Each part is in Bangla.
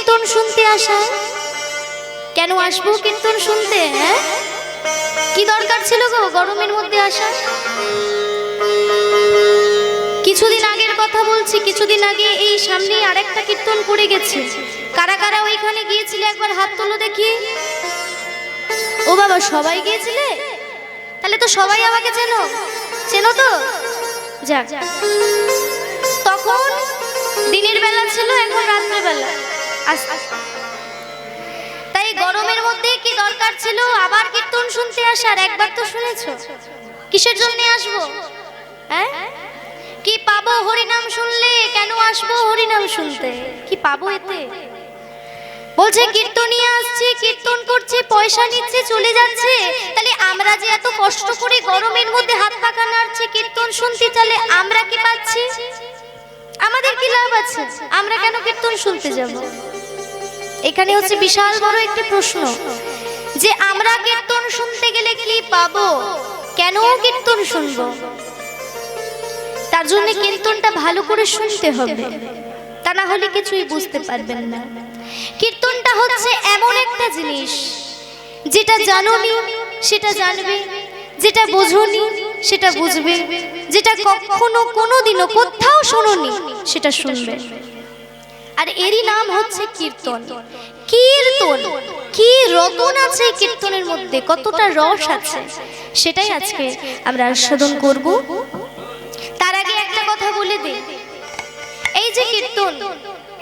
কীর্তন শুনতে আসা? কেন আসবো কীর্তন শুনতে? হ্যাঁ, কি দরকার ছিল গো গরমের মধ্যে আসা? কিছুদিন আগের কথা বলছি, কিছুদিন আগে এই সামনে আরেকটা কীর্তন পড়ে গেছে। কারা কারা ওইখানে গিয়েছিলে একবার হাত তোলো দেখি। ও বাবা, সবাই গিয়েছিলে? তাহলে তো সবাই আমাকে চেনো, চেনো তো? যাক, তখন দিনের বেলা ছিল, এখন রাত্রে বেলা। তাই গরমের মধ্যে কি দরকার ছিল আবার কীর্তন শুনতে আসার? একবার তো শুনেছো। কিসের জন্য আসবো? হ্যাঁ, কি পাবো হরিনাম শুনলে? কেন আসবো হরিনাম শুনতে? কি পাবো এতে? বলছে কীর্তনিয়া আসছে, কীর্তন করছে, পয়সা নিচ্ছে, চলে যাচ্ছে। তাহলে আমরা যে এত কষ্ট করে গরমের মধ্যে হাত পাকা নাড়ছি কীর্তন শুনতে, তাহলে আমরা কি পাচ্ছি? আমাদের কি লাভ আছে? আমরা কেন কীর্তন শুনতে যাব? এখানে হচ্ছে বিশাল বড় একটি প্রশ্ন, যে আমরা কীর্তন শুনতে গেলে কি পাবো, কেন কীর্তন শুনবো? তার জন্য কীর্তনটা ভালো করে শুনতে হবে, তা না হলে কিছুই বুঝতে পারবেন না। কীর্তনটা হচ্ছে এমন একটা জিনিস, যেটা জানোনি সেটা জানবে, যেটা বোঝোনি সেটা বুঝবে, যেটা কখনো কোনোদিনও কোথাও শোনোনি সেটা শুনবে। আর এরই নাম হচ্ছে কীর্তন। কীর্তন, কি রতন আছে কীর্তনের মধ্যে, কতটা রস আছে, সেটাই আজকে আমরা আস্বাদন করব। তার আগে একটা কথা বলে দিই, এই যে কীর্তন,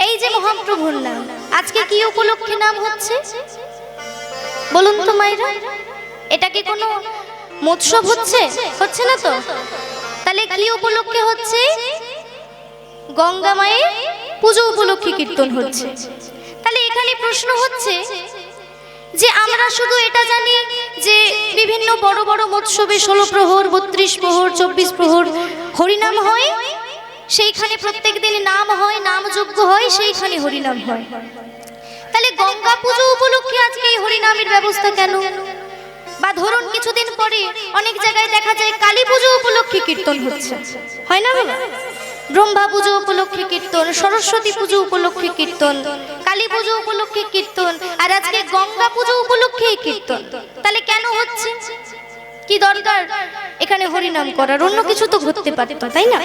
এই যে মহাপ্রভুর নাম, আজকে কি উপলক্ষে নাম হচ্ছে বলুন তো মায়েরা? এটা কি কোনো মৎসব হচ্ছে? হচ্ছে না তো। তাহলে কি উপলক্ষে হচ্ছে? গঙ্গা মায়ের পুজো উপলক্ষে কীর্তন হচ্ছে। তাহলে এখানে প্রশ্ন হচ্ছে যে আমরা শুধু এটা জানি যে বিভিন্ন বড় বড় মৎসবে 16 প্রহর, 32 প্রহর, 24 প্রহর হরিনাম হয়, সেইখানে প্রত্যেক দিন নাম হয়, নামযজ্ঞ হয়, সেইখানে হরিনাম হয়। তাহলে গঙ্গা পুজো উপলক্ষে আজকে এই হরিনামের ব্যবস্থা কেন? বা ধরুন কিছুদিন পরে অনেক জায়গায় দেখা যায় কালী পুজো উপলক্ষে কীর্তন হচ্ছে, হয় না বাবা? ব্রহ্মা পুজো উপলক্ষে কীর্তন, সরস্বতী পুজো উপলক্ষে কীর্তন, কালী পুজো উপলক্ষে কীর্তন, আর আজকে গঙ্গা পুজো উপলক্ষে কীর্তন। তাহলে কেন হচ্ছে? কি দরকার এখানে হরিনাম করার? অন্য কিছু তো ঘটতে পারত, তাই না?